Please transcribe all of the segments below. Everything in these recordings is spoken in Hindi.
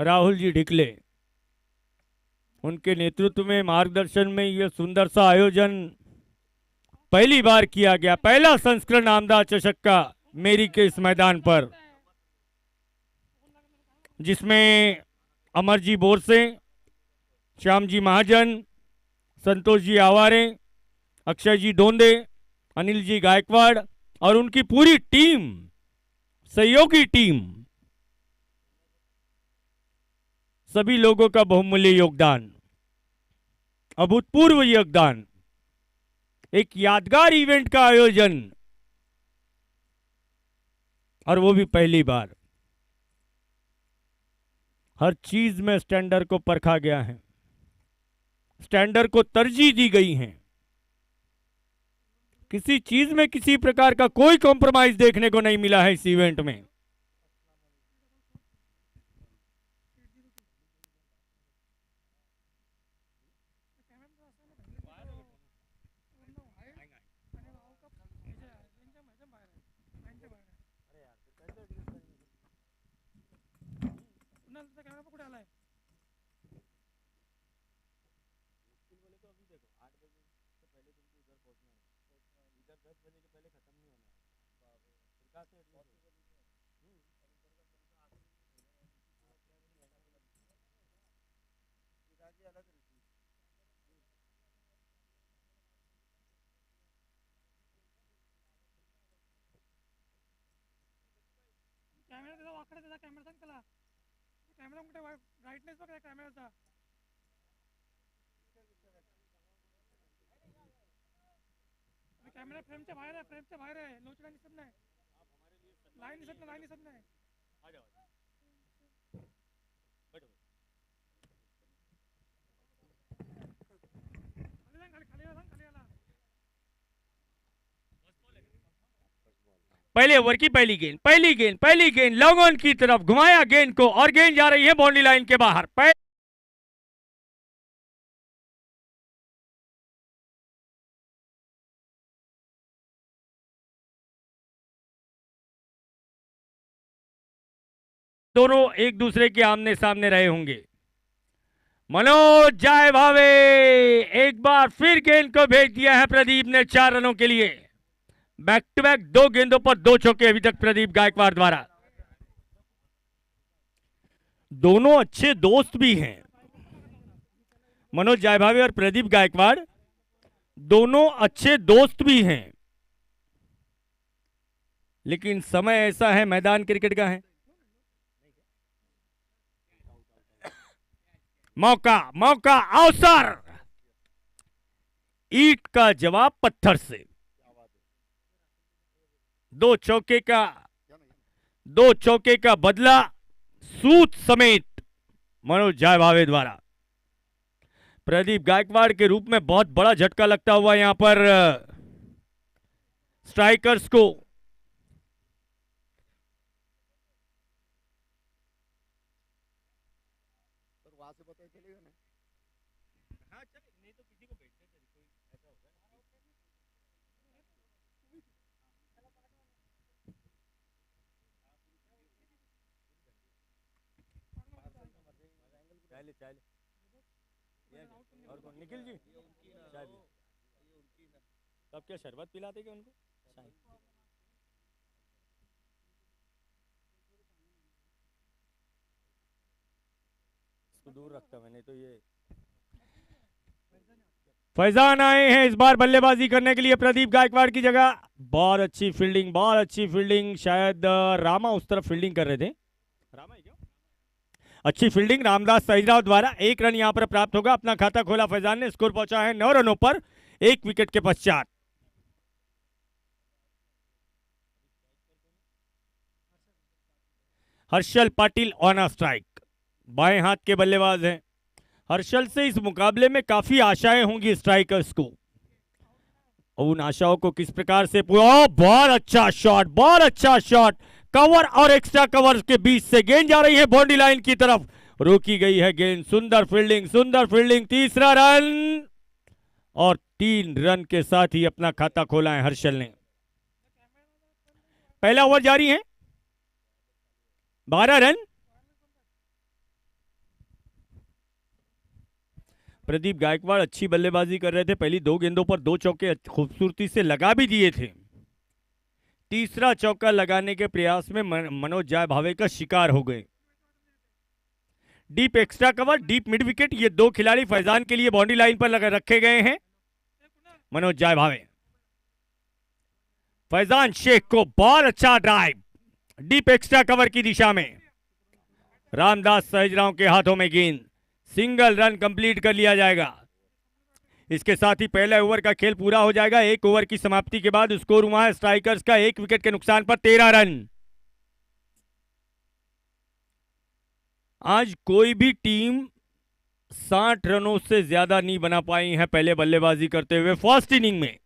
राहुल जी ढिकले, उनके नेतृत्व में मार्गदर्शन में यह सुंदर सा आयोजन पहली बार किया गया। पहला संस्करण नामदा चषक का मेरी के इस मैदान पर, जिसमें अमरजी बोरसे, श्याम जी महाजन, संतोष जी आवारे, अक्षय जी डोंदे, अनिल जी गायकवाड़ और उनकी पूरी टीम, सहयोगी टीम, सभी लोगों का बहुमूल्य योगदान, अभूतपूर्व योगदान, एक यादगार इवेंट का आयोजन, और वो भी पहली बार। हर चीज में स्टैंडर्ड को परखा गया है, स्टैंडर्ड को तरजीह दी गई है। किसी चीज में किसी प्रकार का कोई कॉम्प्रोमाइज देखने को नहीं मिला है इस इवेंट में। कॅमेरा त्याचा वाकडा, त्याचा कॅमेरा सांग त्याला, कॅमेरा कुठे ब्राईटनेस बघ कॅमेराचा, कॅमेरा फ्रेमच्या बाहेर आहे, फ्रेमच्या बाहेर आहे, लोचडा दिसत नाही, लाईन दिसत नाही, लाईन दिसत नाही। पहले ओवर की पहली गेंद लॉन्ग की तरफ घुमाया गेंद को, और गेंद जा रही है बाउंड्री लाइन के बाहर। दोनों एक दूसरे के आमने सामने रहे होंगे। मनोज जाय भावे एक बार फिर गेंद को भेज दिया है प्रदीप ने 4 रनों के लिए। बैक टू बैक 2 गेंदों पर 2 चौके अभी तक प्रदीप गायकवाड़ द्वारा। दोनों अच्छे दोस्त भी हैं, मनोज जायभावे और प्रदीप गायकवाड़ दोनों अच्छे दोस्त भी हैं, लेकिन समय ऐसा है, मैदान क्रिकेट का है। मौका अवसर, ईंट का जवाब पत्थर से। 2 चौके का बदला सूत समेत मनोज जायभावे द्वारा। प्रदीप गायकवाड़ के रूप में बहुत बड़ा झटका लगता हुआ यहां पर स्ट्राइकर्स को। और कौन? निखिल जी चाय भी। तब क्या शरबत पिलाते क्या उनको? चाय। इसको दूर रखता मैंने तो। ये फैजान आए हैं इस बार बल्लेबाजी करने के लिए प्रदीप गायकवाड़ की जगह। बहुत अच्छी फील्डिंग, शायद रामा उस तरफ फील्डिंग कर रहे थे। रामा ही क्या? अच्छी फील्डिंग रामदास सहीराव द्वारा। 1 रन यहां पर प्राप्त होगा। अपना खाता खोला फैजान ने, स्कोर पहुंचा है 9 रनों पर 1 विकेट के पश्चात। Harshal Patil on a strike, बाएं हाथ के बल्लेबाज हैं। हर्षल से इस मुकाबले में काफी आशाएं होंगी स्ट्राइकर्स को। उन आशाओं को किस प्रकार से पूरा। बहुत अच्छा शॉट, कवर और एक्स्ट्रा कवर के बीच से गेंद जा रही है बाउंड्री लाइन की तरफ, रोकी गई है गेंद। सुंदर फील्डिंग, तीसरा रन, और 3 रन के साथ ही अपना खाता खोला है हर्षल ने। पहला ओवर जारी है, 12 रन। प्रदीप गायकवाड़ अच्छी बल्लेबाजी कर रहे थे, पहली 2 गेंदों पर 2 चौके खूबसूरती से लगा भी दिए थे। तीसरा चौका लगाने के प्रयास में मनोज जय भावे का शिकार हो गए। Deep extra cover, deep mid wicket, ये 2 खिलाड़ी फैजान के लिए बाउंड्री लाइन पर रखे गए हैं। मनोज जय भावे, फैजान शेख को बहुत अच्छा ड्राइव डीप एक्स्ट्रा कवर की दिशा में। रामदास सहजराव के हाथों में गेंद, सिंगल रन कंप्लीट कर लिया जाएगा। इसके साथ ही पहला ओवर का खेल पूरा हो जाएगा। 1 ओवर की समाप्ति के बाद स्कोर हुआ है स्ट्राइकर्स का 1 विकेट के नुकसान पर 13 रन। आज कोई भी टीम 60 रनों से ज्यादा नहीं बना पाई है पहले बल्लेबाजी करते हुए फर्स्ट इनिंग में।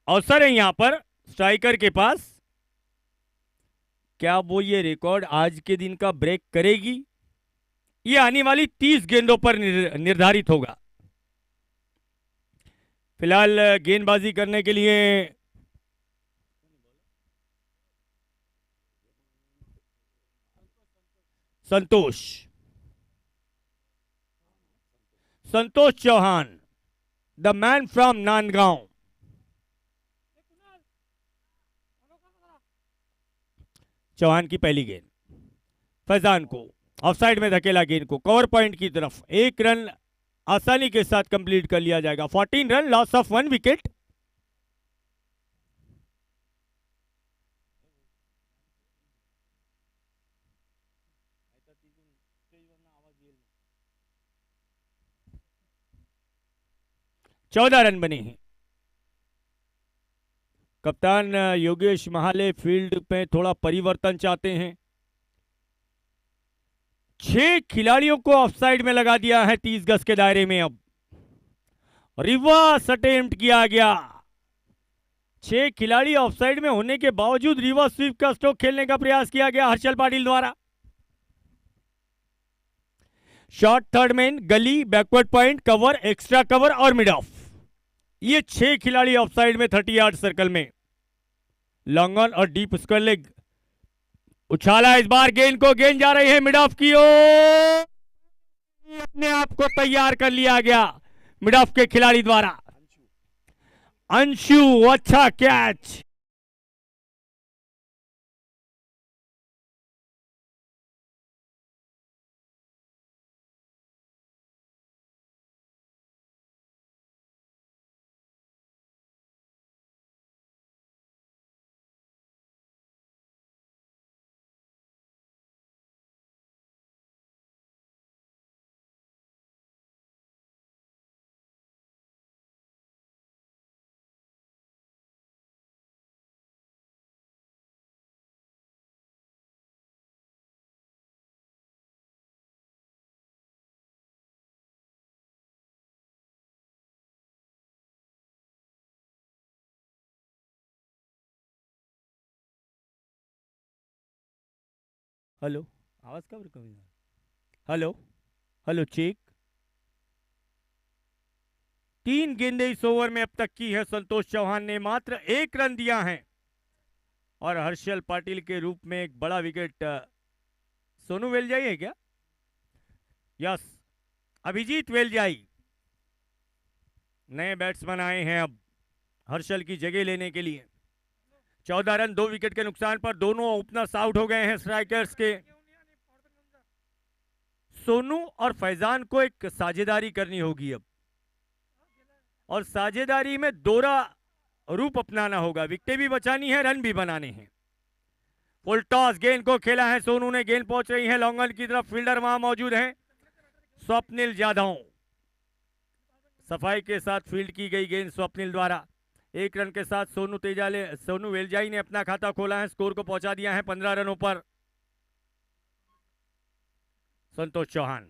अवसर है यहां पर स्ट्राइकर के पास, क्या वो ये रिकॉर्ड आज के दिन का ब्रेक करेगी? ये आने वाली 30 गेंदों पर निर्धारित होगा। फिलहाल गेंदबाजी करने के लिए Santosh Chauhan, the man from Nandgaon. Chauhan की पहली गेंद, फैजान को ऑफसाइड में धकेला गेंद को कवर पॉइंट की तरफ। 1 रन आसानी के साथ कंप्लीट कर लिया जाएगा। 14 रन, लॉस ऑफ 1 विकेट। चौदह रन बने हैं। कप्तान योगेश महाले फील्ड में थोड़ा परिवर्तन चाहते हैं। 6 खिलाड़ियों को ऑफसाइड में लगा दिया है 30 गज के दायरे में। अब रिवर्स अटेम्प्ट किया गया। 6 खिलाड़ी ऑफसाइड में होने के बावजूद रिवर्स स्वीप का स्ट्रोक खेलने का प्रयास किया गया हर्षल पाटिल द्वारा। शॉर्ट थर्ड मैन, गली, backward point, cover, extra cover और मिड ऑफ, ये 6 खिलाड़ी ऑफसाइड में 30 यार्ड सर्कल में। लॉन्ग ऑन और डीप स्क्वायर लेग उछाला इस बार गेंद को, गेंद जा रही है मिड ऑफ की ओर। अपने आप को तैयार कर लिया गया मिड ऑफ के खिलाड़ी द्वारा। अंशु, अच्छा कैच। हेलो, आवाज कब कमी? Hello hello, check. 3 गेंदें इस ओवर में अब तक की है संतोष चौहान ने, मात्र 1 रन दिया है। और हर्षल पाटिल के रूप में एक बड़ा विकेट। सोनू वेलजाई है क्या? यस, अभिजीत वेलजाई नए बैट्समैन आए हैं अब हर्षल की जगह लेने के लिए। 14 रन 2 विकेट के नुकसान पर दोनों ओपनर्स आउट हो गए हैं स्ट्राइकर्स के। सोनू और फैजान को एक साझेदारी करनी होगी अब, और साझेदारी में दोहरा रूप अपनाना होगा। विकेटें भी बचानी है, रन भी बनाने हैं। फुल टॉस, गेंद को खेला है सोनू ने, गेंद पहुंच रही है लॉन्ग ऑन की तरफ। फील्डर वहां मौजूद है स्वप्निल जाधव। सफाई के साथ फील्ड की गई गेंद स्वप्निल द्वारा। 1 रन के साथ सोनू वेलजाई ने अपना खाता खोला है, स्कोर को पहुंचा दिया है 15 रनों पर। संतोष चौहान,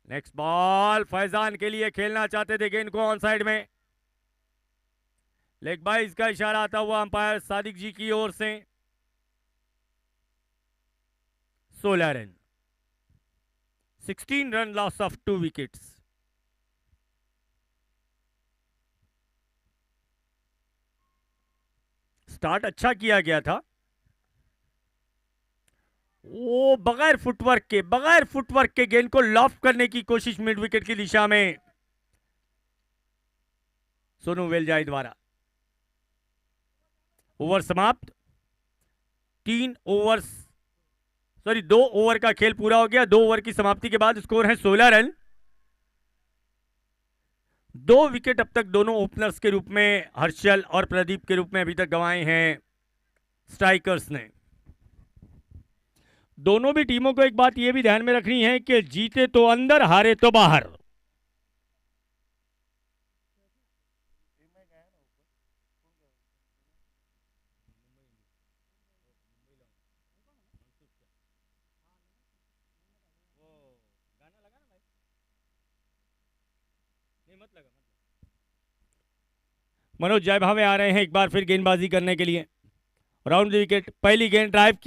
नेक्स्ट बॉल फैजान के लिए खेलना चाहते थे गेंद को ऑन साइड में। लेग बाइज का इशारा आता हुआ अंपायर सादिक जी की ओर से। 16 run, 16 run, loss of 2 wickets. Start अच्छा किया गया था। वो बगैर फुटवर्क के गेंद को लॉफ्ट करने की कोशिश मिड विकेट की दिशा में सोनू वेलजाई द्वारा। ओवर समाप्त। 2 ओवर का खेल पूरा हो गया। 2 ओवर की समाप्ति के बाद स्कोर है 16 रन। 2 विकेट अब तक दोनों ओपनर्स के रूप में हर्षल और प्रदीप के रूप में अभी तक गंवाए हैं स्ट्राइकर्स ने। दोनों भी टीमों को एक बात यह भी ध्यान में रखनी है कि जीते तो अंदर, हारे तो बाहर। मनोज जय भावे आ रहे हैं एक बार फिर गेंदबाजी करने के लिए। राउंड विकेट, पहली गेंद ड्राइव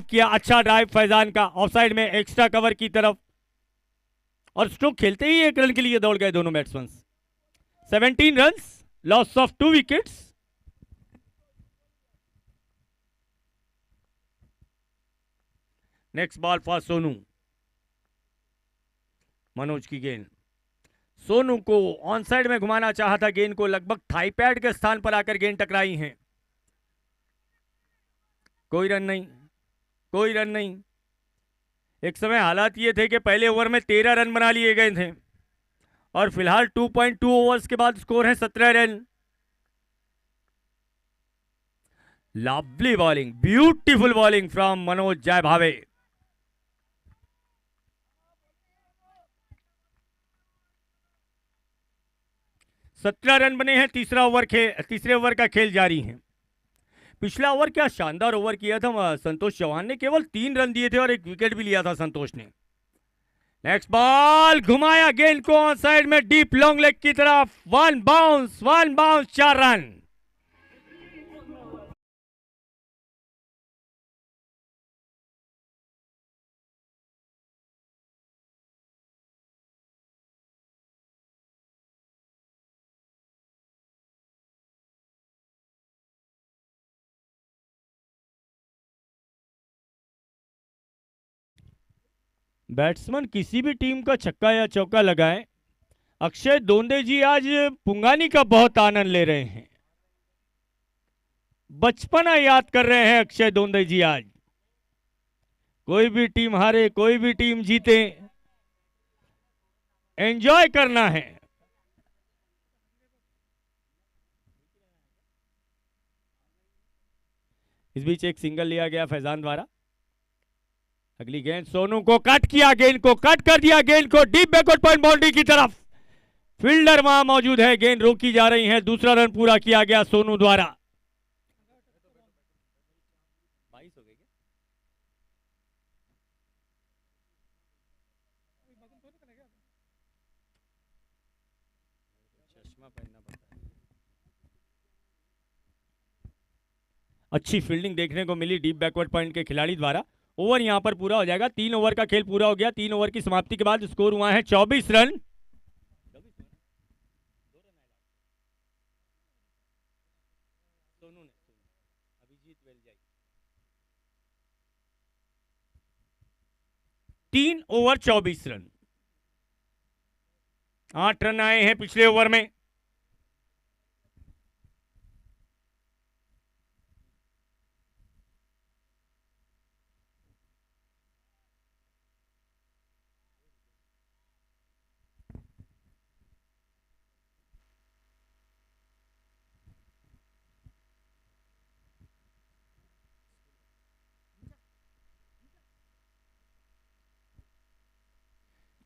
किया, अच्छा ड्राइव फैजान का, ऑफसाइड में एक्स्ट्रा कवर की तरफ, और स्ट्रोक खेलते ही 1 रन के लिए दौड़ गए दोनों batsman. 17 run, loss of 2 wickets. Next ball for Sonu. Manoj की गेंद, सोनू को ऑन साइड में घुमाना चाहा था गेंद को, लगभग थाई पैड के स्थान पर आकर गेंद टकराई है। कोई रन नहीं। एक समय हालात ये थे कि पहले ओवर में 13 रन बना लिए गए थे और फिलहाल 2.2 ओवर्स के बाद स्कोर है 17 run. Lovely bowling, beautiful bowling from Manoj जय भावे। सत्रह रन बने हैं। तीसरे ओवर का खेल जारी है। पिछला ओवर क्या शानदार ओवर किया था संतोष चौहान ने, केवल 3 रन दिए थे और 1 विकेट भी लिया था संतोष ने। नेक्स्ट बॉल, घुमाया गेंद को ऑन साइड में डीप लॉन्ग लेग की तरफ, वन बाउंस 4 रन। बैट्समैन किसी भी टीम का छक्का या चौका लगाए, अक्षय दोंदे जी आज पुंगानी का बहुत आनंद ले रहे हैं। बचपना याद कर रहे हैं अक्षय दोंदे जी आज। कोई भी टीम हारे, कोई भी टीम जीते, एंजॉय करना है। इस बीच एक सिंगल लिया गया फैजान द्वारा। अगली गेंद सोनू को कट किया, गेंद को कट कर दिया, गेंद को डीप बैकवर्ड पॉइंट बाउंड्री की तरफ, फील्डर वहां मौजूद है, गेंद रोकी जा रही है। दूसरा रन पूरा किया गया सोनू द्वारा। 22 हो गई क्या? चश्मा पहनना पड़ता है। अच्छी फील्डिंग देखने को मिली डीप बैकवर्ड पॉइंट के खिलाड़ी द्वारा। ओवर यहां पर पूरा हो जाएगा। 3 ओवर का खेल पूरा हो गया। 3 ओवर की समाप्ति के बाद स्कोर हुआ है 24 run. Abhijeet Velzai 3 over 24 run. 8 run आए हैं पिछले ओवर में।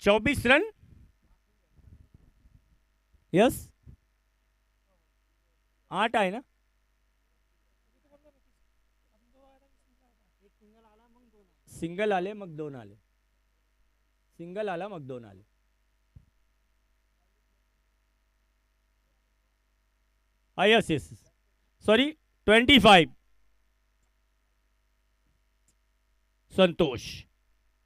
चौबीस रन, यस 8 आए ना। सिंगल आले मग 2 आले, सिंगल आला मग 2 आले। Yes sorry 25। संतोष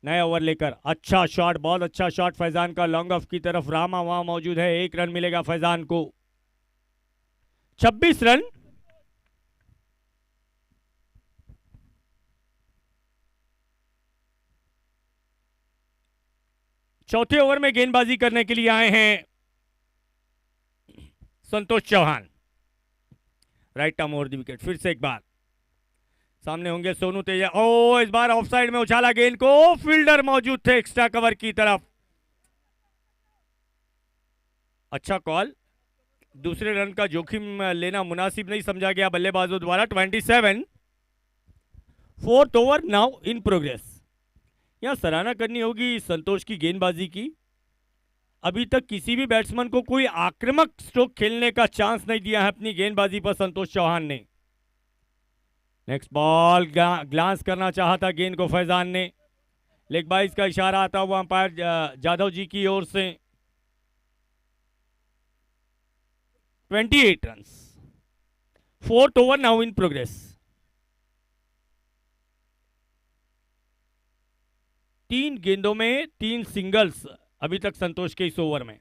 नया ओवर लेकर, अच्छा शॉट, बहुत अच्छा शॉट फैजान का लॉन्ग ऑफ की तरफ। रामा वहां मौजूद है, 1 रन मिलेगा फैजान को। 26 रन। चौथे ओवर में गेंदबाजी करने के लिए आए हैं Santosh Chauhan. Right arm over the wicket. फिर से एक बार सामने होंगे सोनू तेजा। ओ इस बार ऑफ साइड में उछाला गेंद को, फील्डर मौजूद थे एक्स्ट्रा कवर की तरफ। अच्छा कॉल, दूसरे रन का जोखिम लेना मुनासिब नहीं समझा गया बल्लेबाजों द्वारा। 27, fourth over now in progress. यहां सराहना करनी होगी संतोष की गेंदबाजी की। अभी तक किसी भी बैट्समैन को कोई आक्रामक स्ट्रोक खेलने का चांस नहीं दिया है अपनी गेंदबाजी पर संतोष चौहान ने। नेक्स्ट बॉल, ग्लांस करना चाहा था गेंद को फैजान ने। लेग बाइज का इशारा आता हुआ अंपायर जाधव जी की ओर से। 28 run, fourth over now in progress. 3 गेंदों में 3 सिंगल्स अभी तक संतोष के इस ओवर में।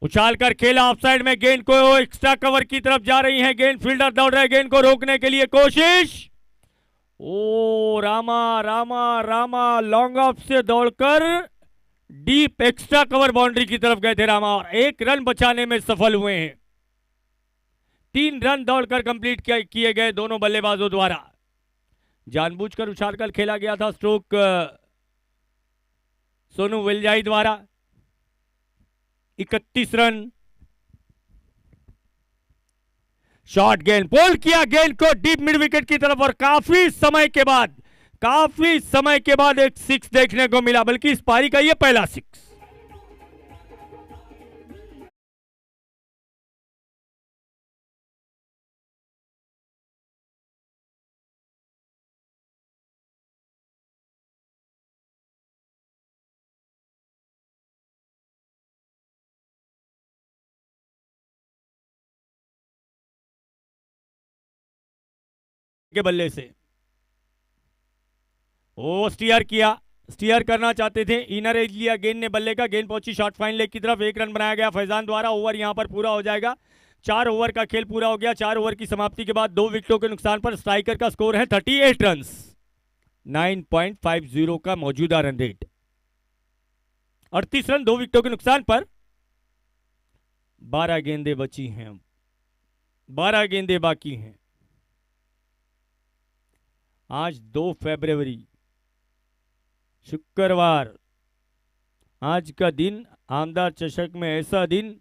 उछाल कर खेला ऑफसाइड में गेंद को, एक्स्ट्रा कवर की तरफ जा रही है गेंद। फील्डर दौड़ रहे गेंद को रोकने के लिए कोशिश। ओ रामा रामा रामा, लॉन्ग ऑफ से दौड़कर डीप एक्स्ट्रा कवर बाउंड्री की तरफ गए थे रामा और 1 रन बचाने में सफल हुए हैं। 3 रन दौड़कर कंप्लीट किए गए दोनों बल्लेबाजों द्वारा। जानबूझकर उछालकर खेला गया था स्ट्रोक सोनू विलजाई द्वारा। 31 रन। शॉर्ट गेंद, पोल किया गेंद को डीप मिड विकेट की तरफ और काफी समय के बाद एक 6 देखने को मिला, बल्कि इस पारी का यह पहला 6। के बल्ले से ओ स्टीयर करना चाहते थे, इनर एज लिया गेंद ने बल्ले का। गेंद पहुंची शॉर्ट फाइन लेग की तरफ। 1 रन बनाया गया फैजान द्वारा। ओवर यहां पर पूरा हो जाएगा। 4 ओवर का खेल पूरा हो गया। 4 ओवर की समाप्ति के बाद 2 विकेटों के नुकसान पर स्ट्राइकर का स्कोर है 38 रन, 9.50 का मौजूदा रन रेट। 38 रन 2 विकेटों के नुकसान पर। 12 गेंदें बची हैं, 12 गेंदें बाकी हैं। आज 2 फरवरी शुक्रवार। आज का दिन आमदार चषक में ऐसा दिन,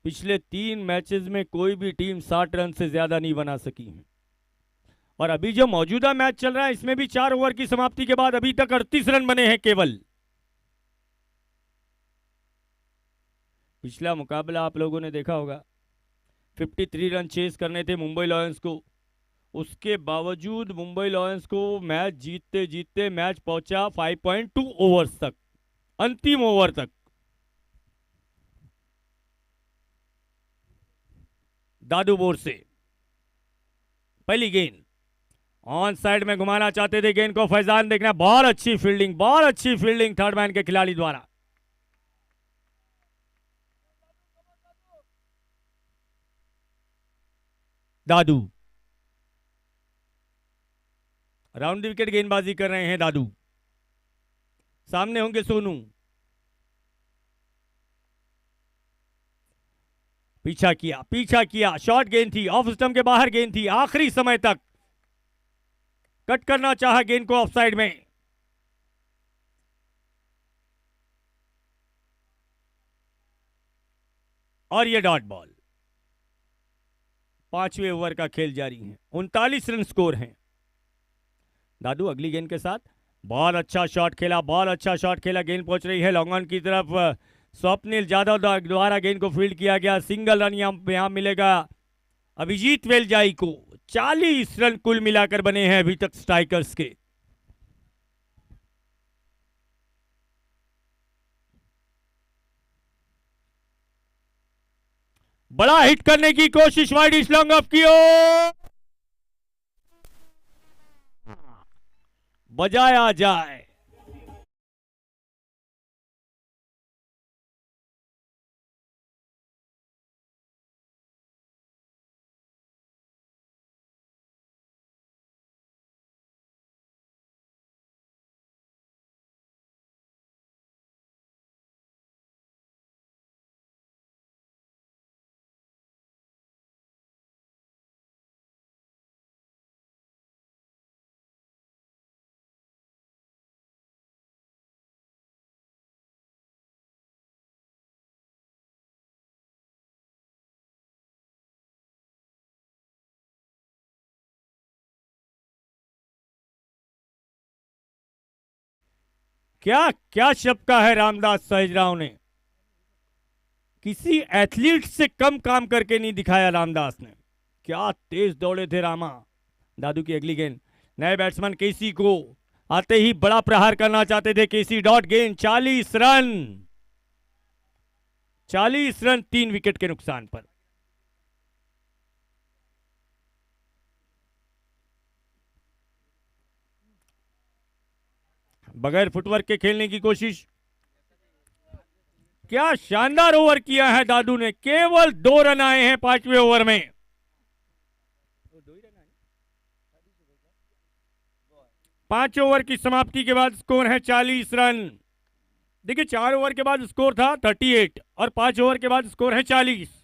पिछले 3 मैचेस में कोई भी टीम 60 रन से ज्यादा नहीं बना सकी है। और अभी जो मौजूदा मैच चल रहा है इसमें भी 4 ओवर की समाप्ति के बाद अभी तक 38 रन बने हैं केवल। पिछला मुकाबला आप लोगों ने देखा होगा, 53 रन चेस करने थे मुंबई लॉयंस को। उसके बावजूद मुंबई लॉयंस को मैच जीतते जीतते मैच पहुंचा 5.2 ओवर्स तक, अंतिम ओवर तक। दादू बोर से पहली गेंद ऑन साइड में घुमाना चाहते थे गेंद को फैजान। देखना बहुत अच्छी फील्डिंग थर्ड मैन के खिलाड़ी द्वारा। दादू राउंड द विकेट गेंदबाजी कर रहे हैं दादू। सामने होंगे सोनू। पीछा किया, शॉर्ट गेंद थी, ऑफ स्टंप के बाहर गेंद थी। आखिरी समय तक कट करना चाहा गेंद को ऑफ साइड में। और ये डॉट बॉल। 5वें ओवर का खेल जारी है। 39 रन स्कोर है। दादू अगली गेंद के साथ। बहुत अच्छा शॉट खेला, गेंद पहुंच रही है लॉन्ग ऑन की तरफ। स्वप्निल जाधव द्वारा गेंद को फील्ड किया गया। सिंगल रन यहां मिलेगा अभिजीत वेलजाई को। 40 रन कुल मिलाकर बने हैं अभी तक स्ट्राइकर्स के। बड़ा हिट करने की कोशिश, वाइड इस लॉन्ग ऑफ की ओर, बजाया जाए। क्या क्या छपका है रामदास सहजराव ने, किसी एथलीट से कम काम करके नहीं दिखाया रामदास ने। क्या तेज दौड़े थे रामा। दादू की अगली गेंद, नए बैट्समैन केसी को आते ही बड़ा प्रहार करना चाहते थे। केसी डॉट गेंद, 40 रन, 40 रन 3 विकेट के नुकसान पर। बगैर फुटवर्क के खेलने की कोशिश। क्या शानदार ओवर किया है दादू ने, केवल 2 रन आए हैं 5वें ओवर में। 5 ओवर की समाप्ति के बाद स्कोर है 40 रन। देखिए 4 ओवर के बाद स्कोर था 38 और 5 ओवर के बाद स्कोर है 40।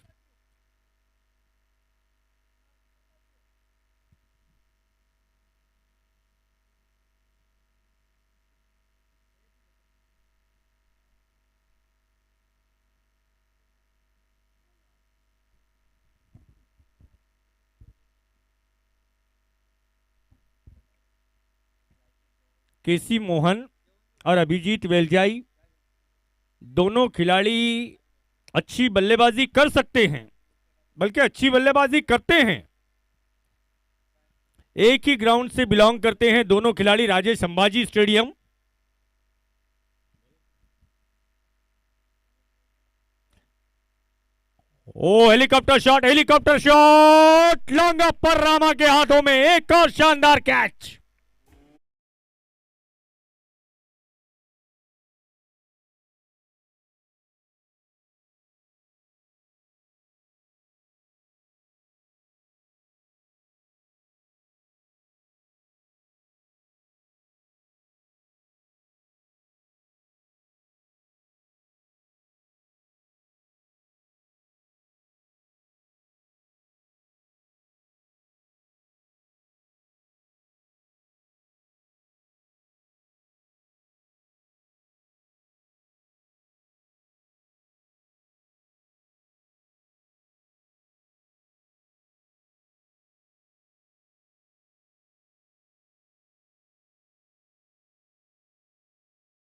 केसी मोहन और अभिजीत वेलजाई दोनों खिलाड़ी अच्छी बल्लेबाजी कर सकते हैं, बल्कि अच्छी बल्लेबाजी करते हैं। एक ही ग्राउंड से बिलोंग करते हैं दोनों खिलाड़ी, राजेश संभाजी स्टेडियम। ओ हेलीकॉप्टर शॉट लॉन्ग अप पर रामा के हाथों में, एक और शानदार कैच।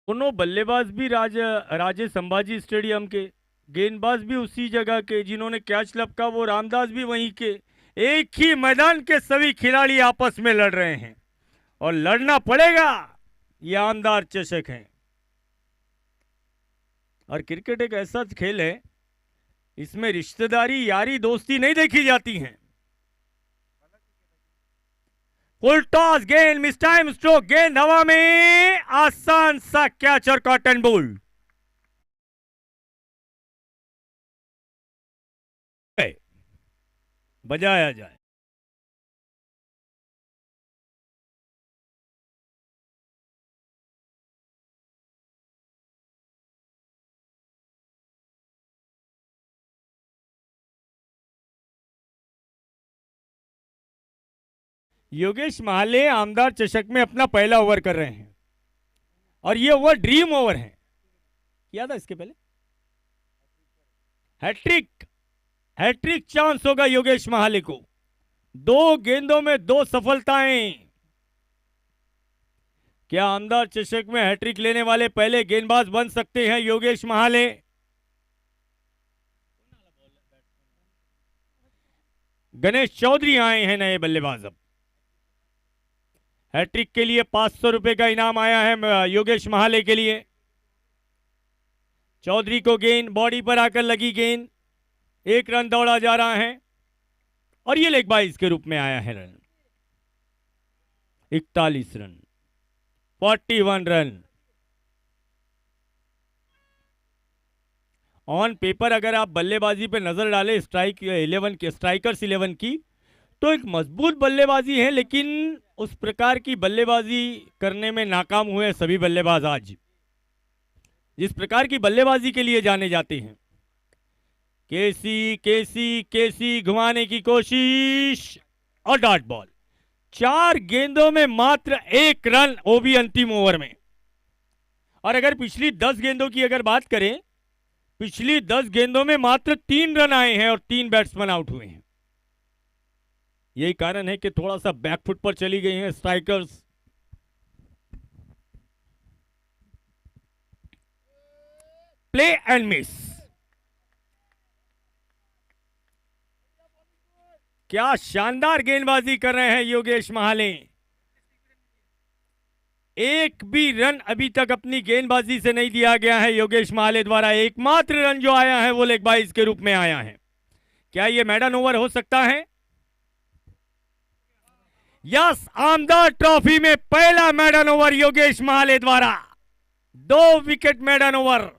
दोनों बल्लेबाज भी राजे संभाजी स्टेडियम के, गेंदबाज भी उसी जगह के, जिन्होंने कैच लपका वो रामदास भी वहीं के। एक ही मैदान के सभी खिलाड़ी आपस में लड़ रहे हैं और लड़ना पड़ेगा, ये आमदार चषक है। और क्रिकेट एक ऐसा खेल है, इसमें रिश्तेदारी यारी दोस्ती नहीं देखी जाती है। फुल टॉस गेंद, मिस टाइम स्ट्रोक, गेंद हवा में, आसान सा कैच और कॉटन बॉल। बजाया जाए। योगेश महाले आमदार चषक में अपना पहला ओवर कर रहे हैं और ये ओवर ड्रीम ओवर है। किया था इसके पहले हैट्रिक, हैट्रिक चांस होगा योगेश महाले को। 2 गेंदों में 2 सफलताएं। क्या आमदार चषक में हैट्रिक लेने वाले पहले गेंदबाज बन सकते हैं योगेश महाले? गणेश चौधरी आए हैं नए बल्लेबाज। अब हैट्रिक के लिए 500 रुपए का इनाम आया है योगेश महाले के लिए। चौधरी को गेंद बॉडी पर आकर लगी, गेंद 1 रन दौड़ा जा रहा है और ये लेग बाइज के रूप में आया है run. 41 run, 41 run. On paper अगर आप बल्लेबाजी पे नजर डालें स्ट्राइकर्स 11 की, तो एक मजबूत बल्लेबाजी है, लेकिन उस प्रकार की बल्लेबाजी करने में नाकाम हुए सभी बल्लेबाज आज। जिस प्रकार की बल्लेबाजी के लिए जाने जाते हैं, केसी केसी केसी घुमाने की कोशिश और डॉट बॉल। 4 गेंदों में मात्र 1 रन, वो भी अंतिम ओवर में। और अगर पिछली 10 गेंदों की अगर बात करें, पिछली 10 गेंदों में मात्र 3 रन आए हैं और 3 बैट्समैन आउट हुए हैं। यही कारण है कि थोड़ा सा बैकफुट पर चली गई हैं स्ट्राइकर्स। Play and miss. क्या शानदार गेंदबाजी कर रहे हैं योगेश महाले। एक भी रन अभी तक अपनी गेंदबाजी से नहीं दिया गया है योगेश महाले द्वारा। एकमात्र रन जो आया है वो लेग बाइज के रूप में आया है। क्या ये मैडन ओवर हो सकता है? यस, आमदार ट्रॉफी में पहला मैडन ओवर योगेश महाले द्वारा। 2 विकेट मैडन ओवर।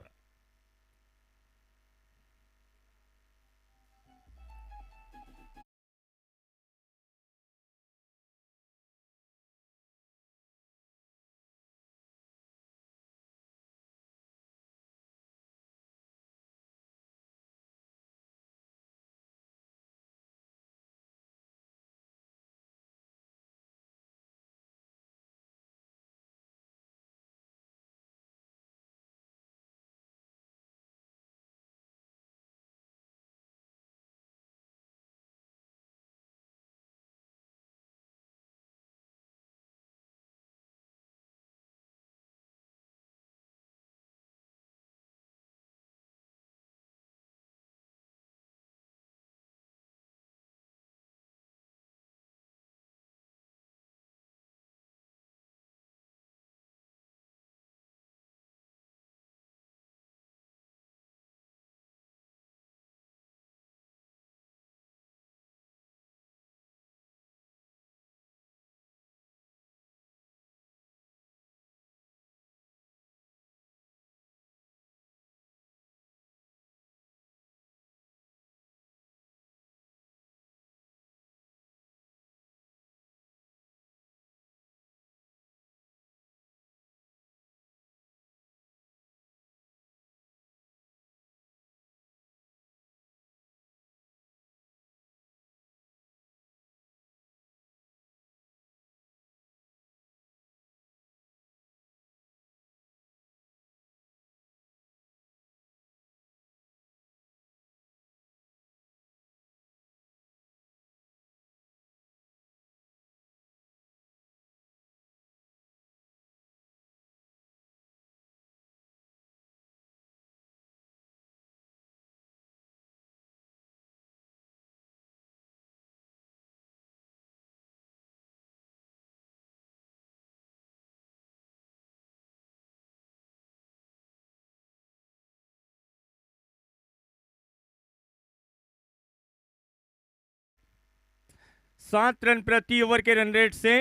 सात रन प्रति ओवर के रन रेट से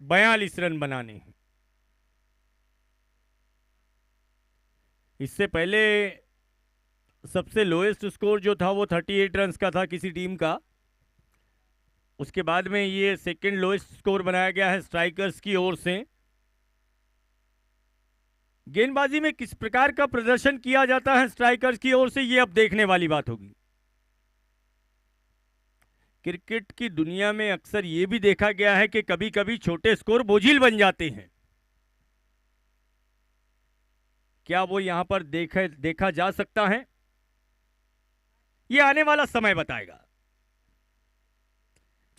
42 रन बनाने हैं। इससे पहले सबसे लोएस्ट स्कोर जो था वो 38 रन का था किसी टीम का। उसके बाद में ये सेकंड लोएस्ट स्कोर बनाया गया है स्ट्राइकर्स की ओर से। गेंदबाजी में किस प्रकार का प्रदर्शन किया जाता है स्ट्राइकर्स की ओर से, ये अब देखने वाली बात होगी। क्रिकेट की दुनिया में अक्सर यह भी देखा गया है कि कभी कभी छोटे स्कोर बोझिल बन जाते हैं। क्या वो यहां पर देखा जा सकता है? यह आने वाला समय बताएगा।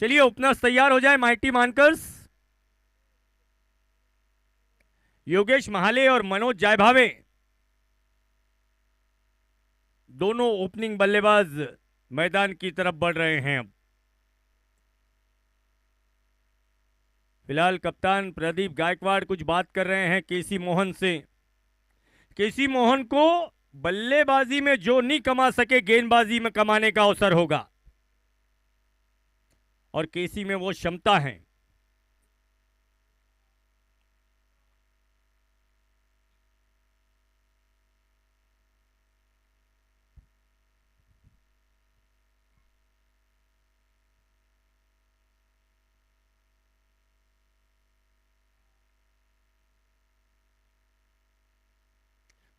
चलिए ओपनर्स तैयार हो जाए, माइटी मानकर्स। योगेश महाले और मनोज जायभावे दोनों ओपनिंग बल्लेबाज मैदान की तरफ बढ़ रहे हैं। अब फिलहाल कप्तान प्रदीप गायकवाड़ कुछ बात कर रहे हैं केसी मोहन से। केसी मोहन को बल्लेबाजी में जो नहीं कमा सके गेंदबाजी में कमाने का अवसर होगा, और केसी में वो क्षमता है।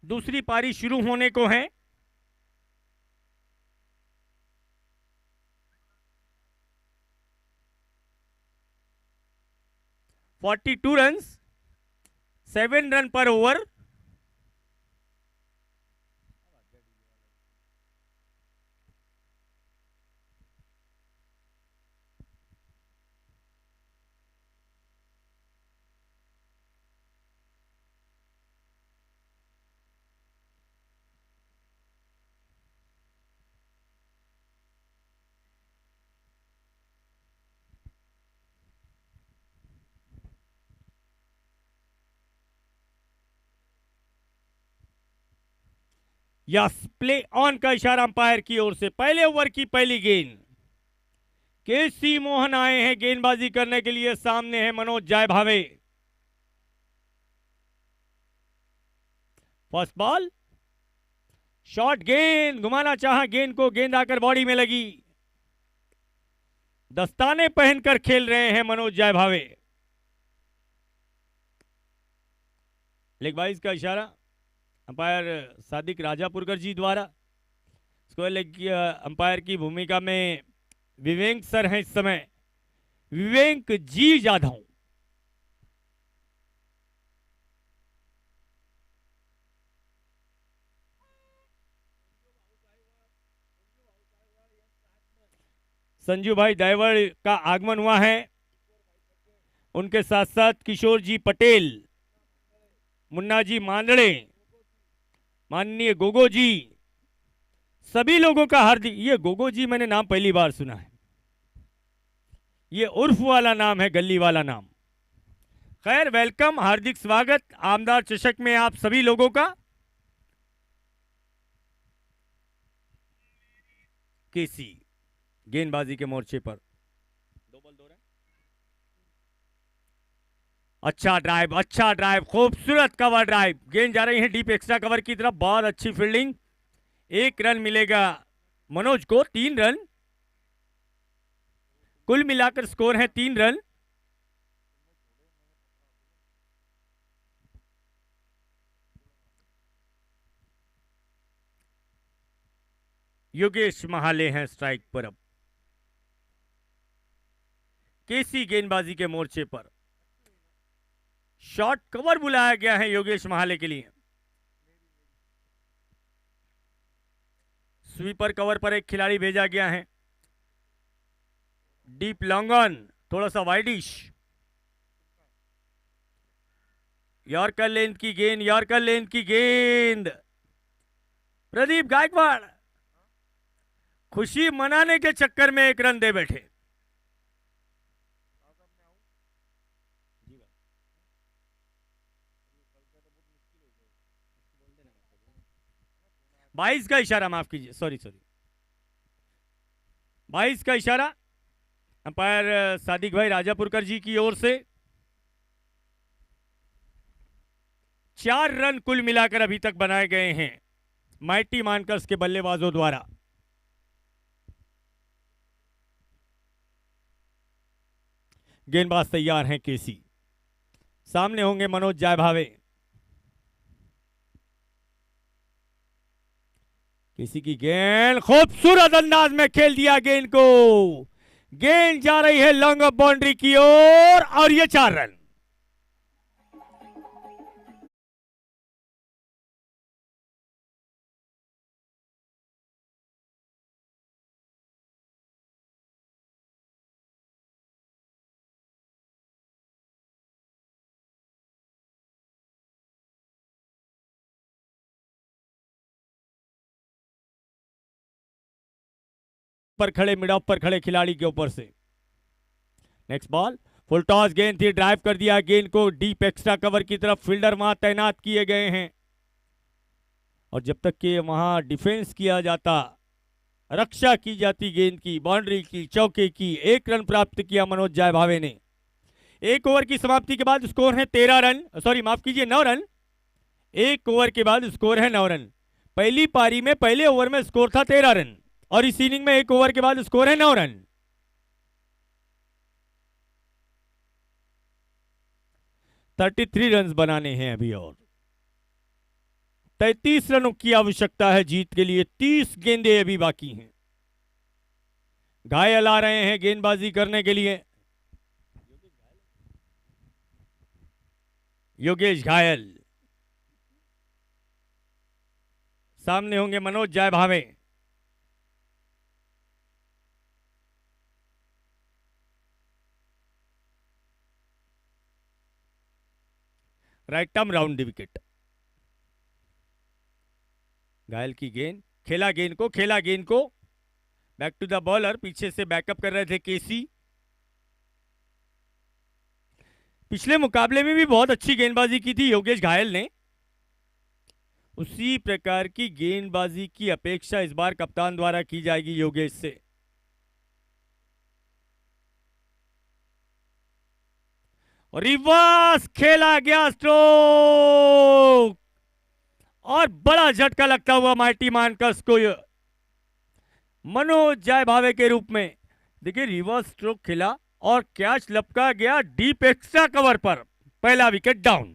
दूसरी पारी शुरू होने को है। फोर्टी 42 रन, 7 रन पर ओवर। या प्ले ऑन का इशारा अंपायर की ओर से। पहले ओवर की पहली गेंद, केसी मोहन आए हैं गेंदबाजी करने के लिए, सामने है Manoj Jaybhave. First ball, short गेंद, घुमाना चाहा गेंद को, गेंद आकर बॉडी में लगी। दस्ताने पहनकर खेल रहे हैं मनोज जायभावे। लेग बाइज का इशारा अंपायर सादिक राजापुरकर जी द्वारा। स्क्वायर लेग की अंपायर की भूमिका में विवेक सर हैं इस समय, विवेक जी जाधव। संजू भाई दाइवर का आगमन हुआ है, उनके साथ साथ किशोर जी पटेल, मुन्ना जी मांदड़े, माननीय गोगो जी, सभी लोगों का हार्दिक। ये गोगो जी मैंने नाम पहली बार सुना है, ये उर्फ वाला नाम है, गली वाला नाम। खैर वेलकम, हार्दिक स्वागत आमदार चषक में आप सभी लोगों का। केसी गेंदबाजी के मोर्चे पर, दो बॉल 2 रन। अच्छा ड्राइव, खूबसूरत कवर ड्राइव, गेंद जा रही है डीप एक्स्ट्रा कवर की तरफ, बहुत अच्छी फील्डिंग। 1 रन मिलेगा मनोज को, 3 रन कुल मिलाकर स्कोर है, 3 रन। योगेश महाले हैं स्ट्राइक पर। अब केसी गेंदबाजी के मोर्चे पर, शॉर्ट कवर बुलाया गया है योगेश महाले के लिए। स्वीपर कवर पर एक खिलाड़ी भेजा गया है, डीप लॉन्ग ऑन, थोड़ा सा वाइडिश। यॉर्कर लेंथ की गेंद, यॉर्कर लेंथ की गेंद, प्रदीप गायकवाड़ खुशी मनाने के चक्कर में 1 रन दे बैठे। 22 का इशारा, माफ कीजिए, सॉरी 22 का इशारा अंपायर सादिक भाई राजापुरकर जी की ओर से। 4 रन कुल मिलाकर अभी तक बनाए गए हैं माइटी मानकर्स के बल्लेबाजों द्वारा। गेंदबाज तैयार हैं केसी, सामने होंगे मनोज जायभावे। केसी की गेंद, खूबसूरत अंदाज में खेल दिया गेंद को, गेंद जा रही है लॉन्ग ऑफ बाउंड्री की ओर और ये 4 रन। पर खड़े, मिड ऑफ पर खड़े खिलाड़ी के ऊपर से। नेक्स्ट बॉल, फुल टॉस गेंद थी, ड्राइव कर दिया गेंद को डीप एक्स्ट्रा कवर की तरफ, फील्डर वहां तैनात किए गए हैं और जब तक कि वहां डिफेंस किया जाता, रक्षा की जाती गेंद की, बाउंड्री की, चौके की, 1 रन प्राप्त किया मनोज जायभावे ने। 1 ओवर की समाप्ति के बाद स्कोर है 13 रन, सॉरी माफ कीजिए 9 रन। 1 ओवर के बाद स्कोर है 9 रन। पहली पारी में पहले ओवर में स्कोर था 13 रन और इस इनिंग में 1 ओवर के बाद स्कोर है 9 रन। $33 रन बनाने हैं अभी और 33 रनों की आवश्यकता है जीत के लिए। 30 गेंदें अभी बाकी हैं। घायल आ रहे हैं गेंदबाजी करने के लिए, योगेश घायल, सामने होंगे Manoj Jaybhave. Right arm round the wicket. घायल की गेंद, खेला गेंद को, खेला गेंद को, बैक टू द बॉलर, पीछे से बैकअप कर रहे थे केसी। पिछले मुकाबले में भी बहुत अच्छी गेंदबाजी की थी योगेश घायल ने, उसी प्रकार की गेंदबाजी की अपेक्षा इस बार कप्तान द्वारा की जाएगी योगेश से। रिवर्स खेला गया स्ट्रोक और बड़ा झटका लगता हुआ माइटी मानकस को मनोज जय भावे के रूप में। देखिए रिवर्स स्ट्रोक खेला और कैच लपका गया डीप एक्स्ट्रा कवर पर। पहला विकेट डाउन।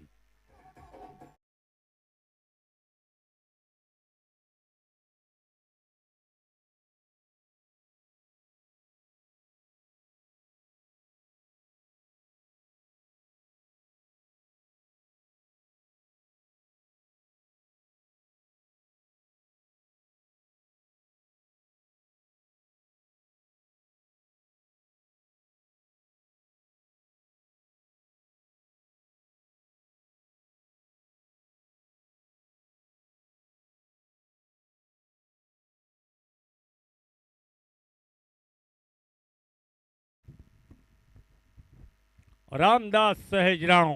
रामदास सहजराव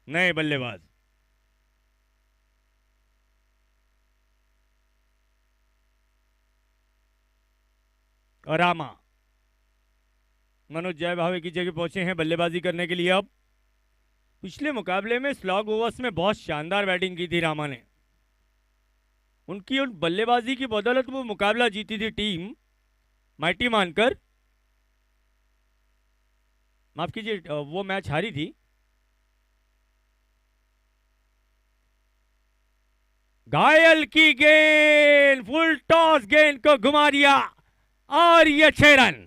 नए बल्लेबाज। और रामा मनोज जय भावे की जगह पहुंचे हैं बल्लेबाजी करने के लिए। अब पिछले मुकाबले में स्लॉग ओवर्स में बहुत शानदार बैटिंग की थी रामा ने। उनकी उन बल्लेबाजी की बदौलत वो मुकाबला जीती थी टीम माइटी मानकर, माफ कीजिए वो मैच हारी थी। घायल की गेंद, फुल टॉस गेंद को घुमा दिया और ये 6 रन।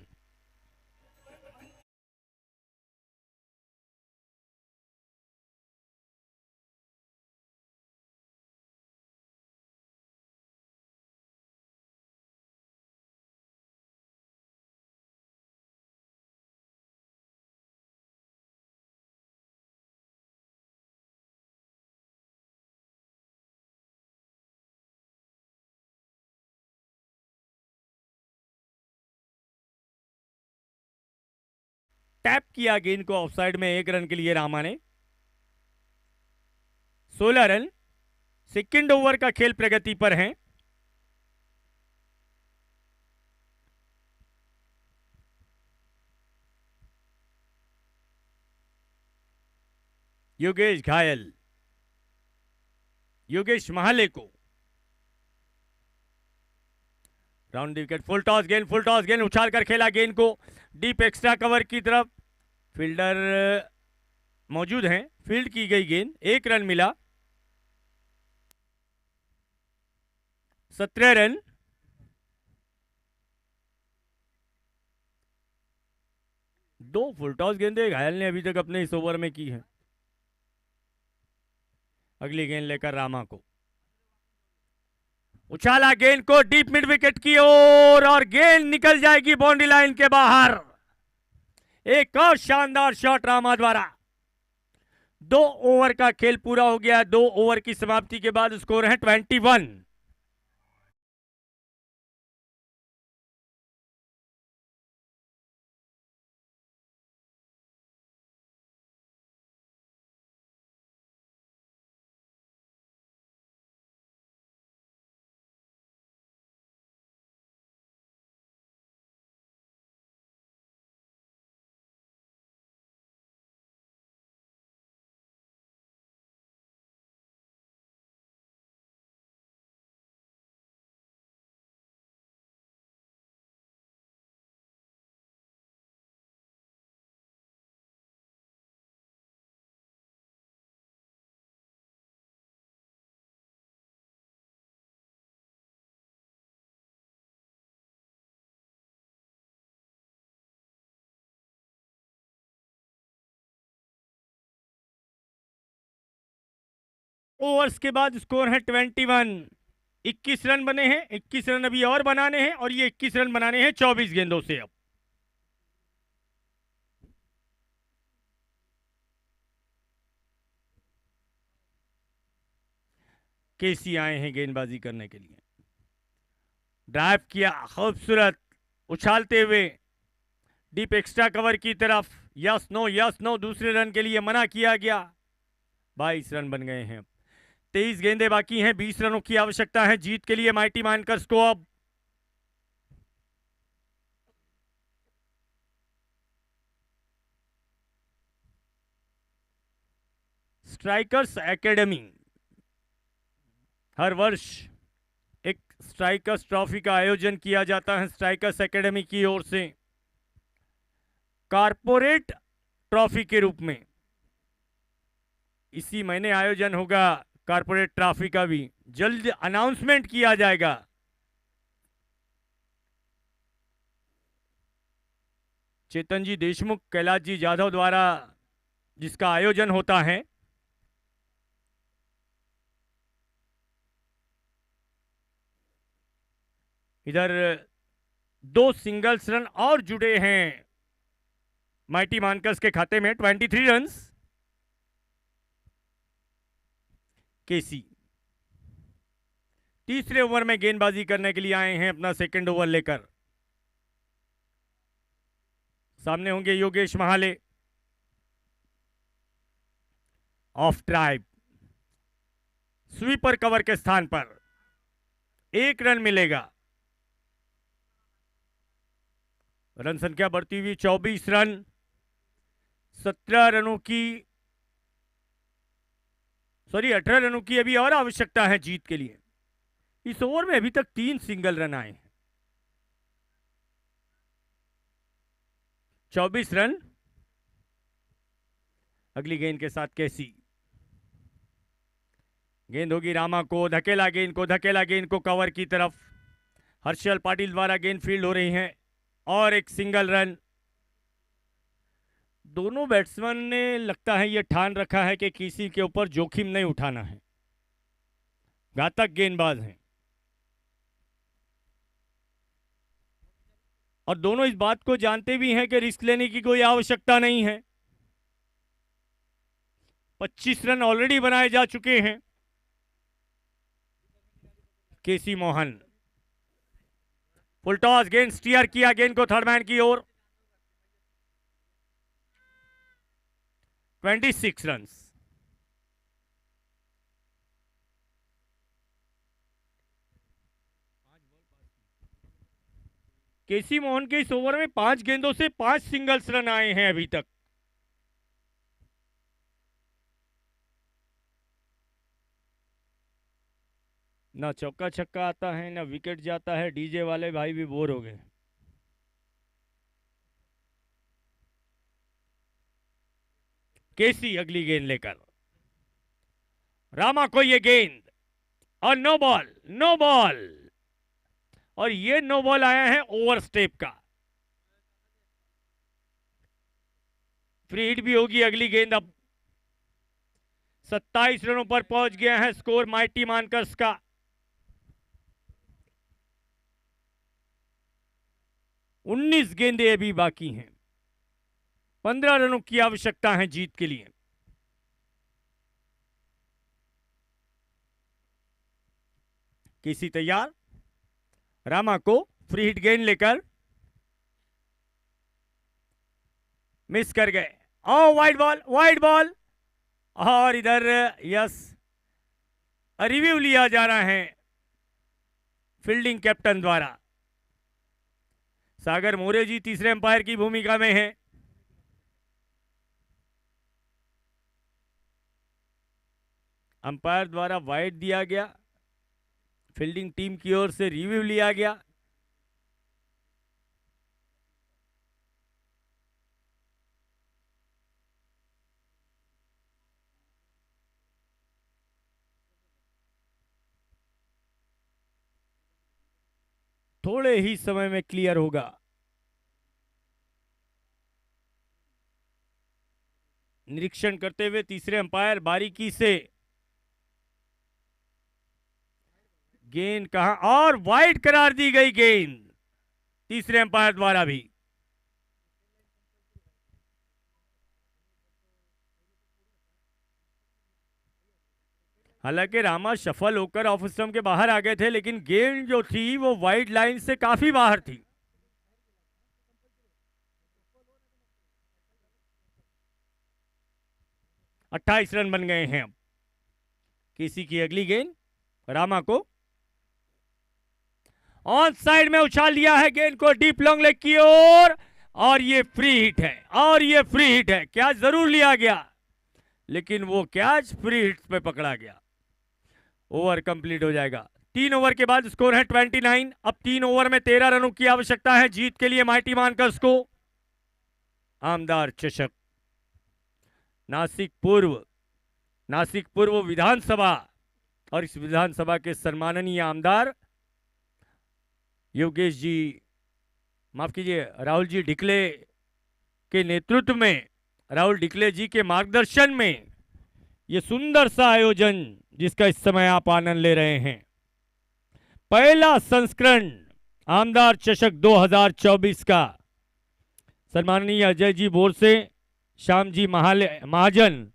टैप किया गेंद को ऑफसाइड में 1 रन के लिए रामा ने। 16 रन। सेकंड ओवर का खेल प्रगति पर है। योगेश घायल, योगेश महाले को राउंड विकेट। फुल टॉस गेंद, फुल टॉस गेंद उछाल कर खेला गेंद को डीप एक्स्ट्रा कवर की तरफ। फील्डर मौजूद हैं, फील्ड की गई गेंद। 1 रन मिला। 17 रन। दो फुल टॉस गेंदें घायल ने अभी तक अपने इस ओवर में की हैं। अगली गेंद लेकर रामा को उछाला गेंद को डीप मिड विकेट की ओर और गेंद निकल जाएगी बाउंड्री लाइन के बाहर। एक और शानदार शॉट रामा द्वारा। 2 ओवर का खेल पूरा हो गया। 2 ओवर की समाप्ति के बाद स्कोर है 21। ओवर्स के बाद स्कोर है 21। 21 रन बने हैं। 21 रन अभी और बनाने हैं और ये 21 रन बनाने हैं 24 गेंदों से। अब केसी आए हैं गेंदबाजी करने के लिए। ड्राइव किया खूबसूरत उछालते हुए डीप एक्स्ट्रा कवर की तरफ। Yes no, yes no. दूसरे रन के लिए मना किया गया। 22 रन बन गए हैं। 23 गेंदें बाकी हैं, 20 रनों की आवश्यकता है जीत के लिए माइटी माइनकर्स को। अब स्ट्राइकर्स एकेडमी, हर वर्ष एक स्ट्राइकर्स ट्रॉफी का आयोजन किया जाता है स्ट्राइकर्स एकेडमी की ओर से, कारपोरेट ट्रॉफी के रूप में। इसी महीने आयोजन होगा कारपोरेट ट्रॉफी का भी, जल्द अनाउंसमेंट किया जाएगा। चेतन जी देशमुख, कैलाश जी जाधव द्वारा जिसका आयोजन होता है। इधर 2 सिंगल्स रन और जुड़े हैं माइटी मानकर्स के खाते में, 23 रन। केसी तीसरे ओवर में गेंदबाजी करने के लिए आए हैं अपना सेकंड ओवर लेकर। सामने होंगे Yogesh Mahale, of drive, sweeper cover के स्थान पर 1 रन मिलेगा। रन संख्या बढ़ती हुई 24 रन, 17 रनों की 18 रनों की अभी और आवश्यकता है जीत के लिए। इस ओवर में अभी तक 3 सिंगल रन आए हैं। 24 रन। अगली गेंद के साथ कैसी, गेंद होगी रामा को, धकेला गेंद को कवर की तरफ। हर्षल पाटिल द्वारा गेंद फील्ड हो रही है और एक सिंगल रन। दोनों बैट्समैन ने लगता है यह ठान रखा है कि किसी के ऊपर जोखिम नहीं उठाना है, घातक गेंदबाज हैं और दोनों इस बात को जानते भी हैं कि रिस्क लेने की कोई आवश्यकता नहीं है। 25 रन ऑलरेडी बनाए जा चुके हैं। केसी मोहन, फुल टॉस, गेंद स्टीयर किया, गेंद को थर्ड मैन की ओर। 26 रन। केसी मोहन के इस ओवर में 5 गेंदों से 5 सिंगल्स रन आए हैं अभी तक। ना चौका छक्का आता है ना विकेट जाता है, डीजे वाले भाई भी बोर हो गए। केसी अगली गेंद लेकर, रामा को ये गेंद और नो बॉल और ये नो बॉल आया है ओवर स्टेप का। फ्री हिट भी होगी अगली गेंद। अब 27 रनों पर पहुंच गया है स्कोर माइटी मानकर्स का। उन्नीस गेंदें अभी बाकी हैं, 15 रनों की आवश्यकता है जीत के लिए। केसी तैयार, रामा को फ्री हिट गेंद लेकर, मिस कर गए और वाइड बॉल और इधर यस रिव्यू लिया जा रहा है फील्डिंग कैप्टन द्वारा। सागर मोरे जी तीसरे अंपायर की भूमिका में है। अंपायर द्वारा वाइड दिया गया, फील्डिंग टीम की ओर से रिव्यू लिया गया। थोड़े ही समय में क्लियर होगा। निरीक्षण करते हुए तीसरे अंपायर बारीकी से गेंद कहां और वाइड करार दी गई गेंद तीसरे अंपायर द्वारा भी। हालांकि रामा सफल होकर ऑफ स्टंप के बाहर आ गए थे, लेकिन गेंद जो थी वो वाइड लाइन से काफी बाहर थी। अट्ठाईस रन बन गए हैं। केसी की अगली गेंद रामा को ऑन साइड में उछाल दिया है गेंद को डीप लॉन्ग लेग की ओर और ये फ्री हिट है, और ये फ्री हिट है। कैच जरूर लिया गया लेकिन वो कैच फ्री हिट पे पकड़ा गया। ओवर कंप्लीट हो जाएगा। 3 ओवर के बाद स्कोर है 29। अब 3 ओवर में 13 रनों की आवश्यकता है जीत के लिए माइटी मानकर्स को। आमदार चषक नासिक पूर्व विधानसभा और इस विधानसभा के सम्माननीय आमदार योगेश जी, माफ कीजिए, राहुल जी ढिकले के नेतृत्व में, राहुल ढिकले जी के मार्गदर्शन में यह सुंदर सा आयोजन जिसका इस समय आप आनंद ले रहे हैं, पहला संस्करण आमदार चषक 2024 का सम्माननीय अजय जी बोरसे, श्याम जी महाजन,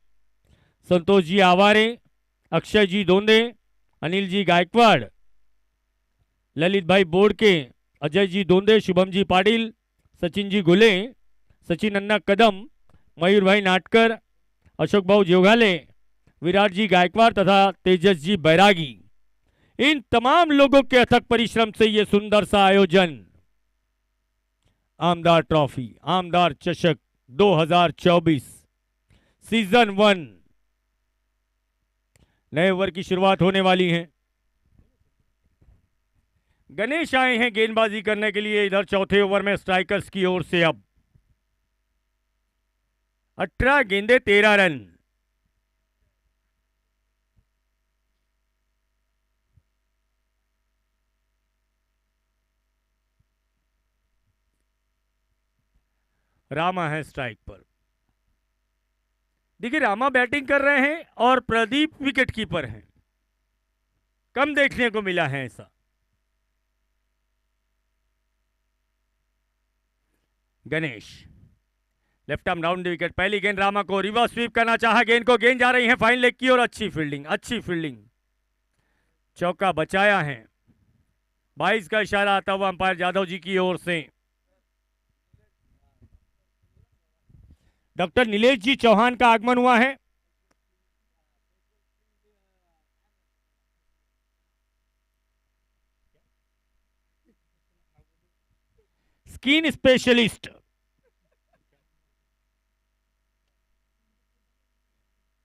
संतोष जी आवारे, अक्षय जी दोंदे, अनिल जी गायकवाड़, ललित भाई बोड़के, अजय जी दोंदे, शुभम जी पाटिल, सचिन जी गुले, सचिन अन्ना कदम, मयूर भाई नाटकर, अशोक भाऊ जोगाले, विराट जी गायकवाड़ तथा तेजस जी बैरागी, इन तमाम लोगों के अथक परिश्रम से यह सुंदर सा आयोजन आमदार ट्रॉफी, आमदार चषक 2024 सीजन 1 नए ओवर की शुरुआत होने वाली है। गणेश आए हैं गेंदबाजी करने के लिए इधर चौथे ओवर में स्ट्राइकर्स की ओर से। अब 18 गेंदे 13 रन। रामा है स्ट्राइक पर। देखिए रामा बैटिंग कर रहे हैं और प्रदीप विकेट कीपर हैं, कम देखने को मिला है ऐसा। Ganesh left arm round wicket, पहली गेंद रामा को, रिवर्स स्वीप करना चाहा गेंद को, गेंद जा रही है फाइन लेग की और अच्छी फील्डिंग, चौका बचाया है। 22 का इशारा आता हुआ अंपायर जादव जी की ओर से। डॉक्टर नीलेश जी चौहान का आगमन हुआ है। स्किन स्पेशलिस्ट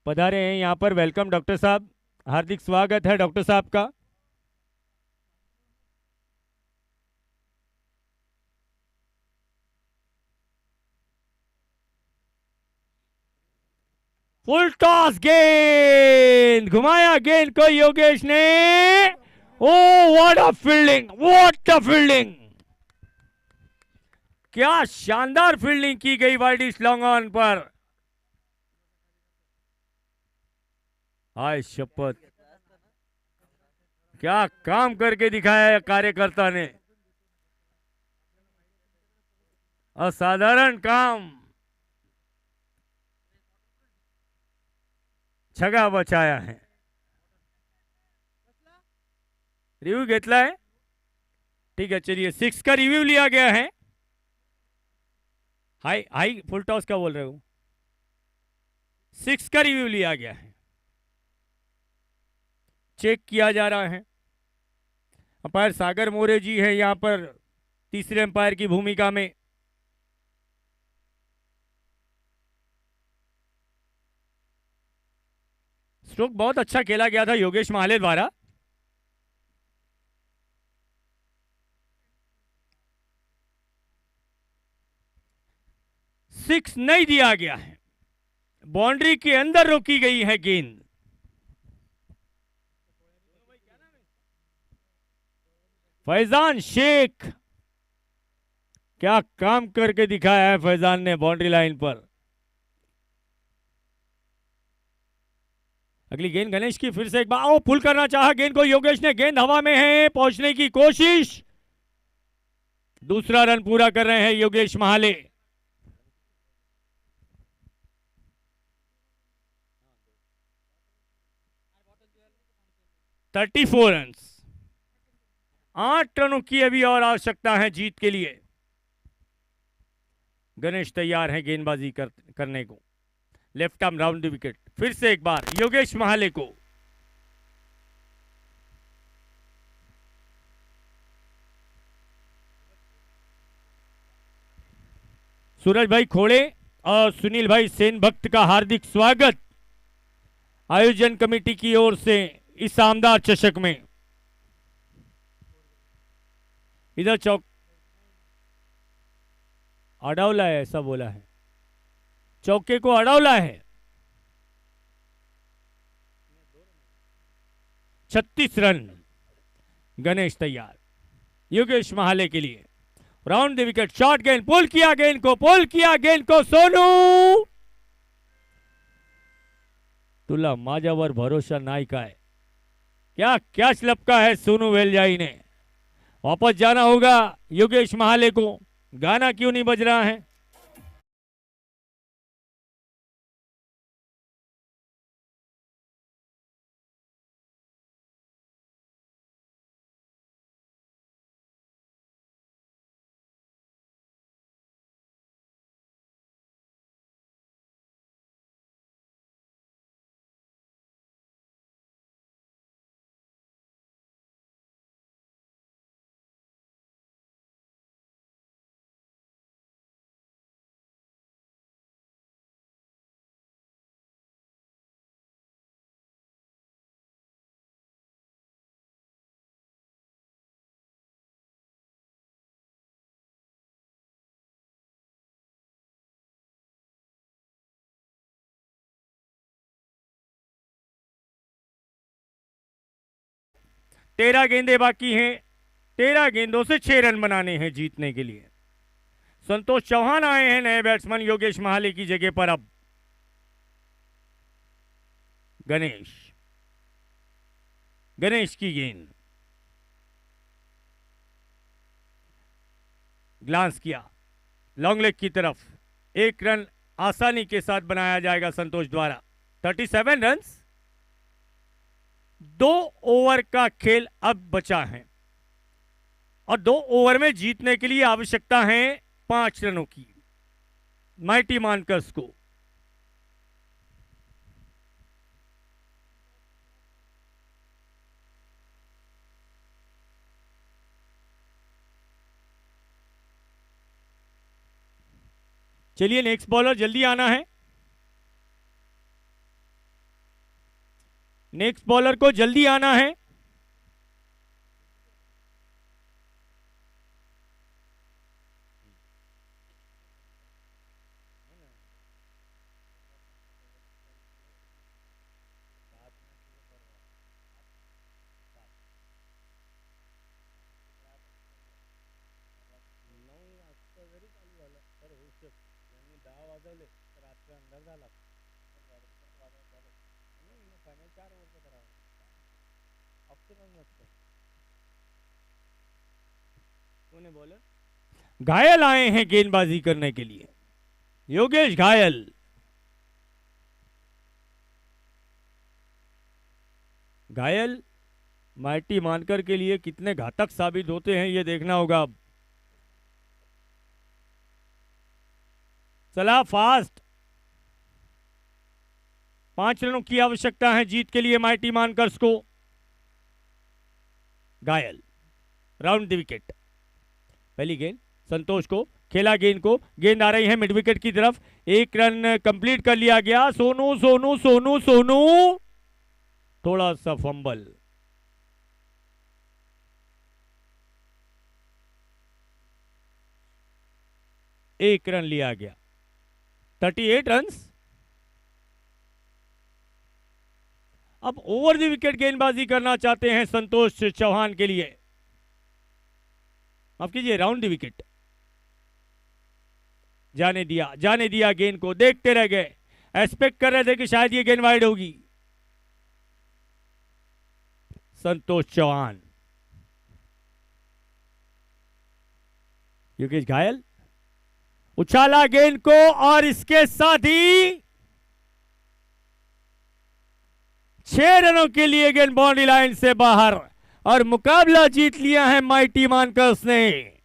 पधारे हैं यहां पर। वेलकम डॉक्टर साहब, हार्दिक स्वागत है डॉक्टर साहब का। फुल टॉस गेंद, घुमाया गेंद को योगेश ने। ओ व्हाट अ फील्डिंग, क्या शानदार फील्डिंग की गई वाइडिश लॉन्ग ऑन पर। हाय शपथ, क्या काम करके दिखाया कार्यकर्ता ने, असाधारण काम। छगा बचाया है। रिव्यू घेतला है, ठीक है चलिए। 6 का रिव्यू लिया गया है। हाई फुल टॉस का बोल रहे हो, 6 का रिव्यू लिया गया है, चेक किया जा रहा है। अंपायर सागर मोरे जी है यहां पर तीसरे अंपायर की भूमिका में। स्ट्रोक बहुत अच्छा खेला गया था योगेश महाले द्वारा। सिक्स नहीं दिया गया है, बाउंड्री के अंदर रोकी गई है गेंद। फैजान शेख, क्या काम करके दिखाया है फैजान ने बाउंड्री लाइन पर। अगली गेंद गणेश की, फिर से एक बार पुल करना चाहा गेंद को योगेश ने, गेंद हवा में है, पहुंचने की कोशिश। दूसरा रन पूरा कर रहे हैं योगेश महाले। थर्टी 34 रन, 8 रनों की अभी और आवश्यकता है जीत के लिए। गणेश तैयार हैं गेंदबाजी करने को। Left arm round the wicket, फिर से एक बार योगेश महाले को। सूरज भाई खोड़े और सुनील भाई सेन भक्त का हार्दिक स्वागत आयोजन कमेटी की ओर से इस शानदार चषक में। इधर चौक अडौला है, ऐसा बोला है, चौके को अडौला है। 36 रन। गणेश तैयार योगेश महाले के लिए। राउंड द विकेट, शॉट गेंद, पुल किया गेंद को, पुल किया गेंद को, सोनू तुला माझ्यावर भरोसा नाही काय, क्या कैच लपका है सोनू वेलजाई ने। वापस जाना होगा योगेश महाले को। गाना क्यों नहीं बज रहा है? तेरह गेंदें बाकी हैं। 13 गेंदों से 6 रन बनाने हैं जीतने के लिए। संतोष चौहान आए हैं नए बैट्समैन योगेश महाले की जगह पर। अब गणेश की गेंद, ग्लांस किया लॉन्ग लेग की तरफ। 1 रन आसानी के साथ बनाया जाएगा संतोष द्वारा। 37 रन। 2 ओवर का खेल अब बचा है और 2 ओवर में जीतने के लिए आवश्यकता है 5 रनों की माइटी मानकर्स को। चलिए नेक्स्ट बॉलर जल्दी आना है। नेक्स्ट बॉलर को जल्दी आना है। घायल आए हैं गेंदबाजी करने के लिए। योगेश घायल माइटी मानकर के लिए कितने घातक साबित होते हैं ये देखना होगा। अब चला फास्ट। 5 रनों की आवश्यकता है जीत के लिए माइटी मानकर्स को। घायल राउंड द विकेट। पहली गेंद संतोष को, खेला गेंद को, गेंद आ रही है मिड विकेट की तरफ। 1 रन कंप्लीट कर लिया गया। सोनू सोनू सोनू सोनू थोड़ा सा फंबल। एक रन लिया गया। 38 रन। अब ओवर द विकेट गेंदबाजी करना चाहते हैं संतोष चौहान के लिए। माफ कीजिए, राउंड द विकेट। जाने दिया गेंद को, देखते रह गए, एक्सपेक्ट कर रहे थे कि शायद ये गेंद वाइड होगी। संतोष चौहान, योगेश घायल, उछाला गेंद को और इसके साथ ही 6 रनों के लिए गेंद बाउंड्री लाइन से बाहर और मुकाबला जीत लिया है माइटी मानकर्स ने।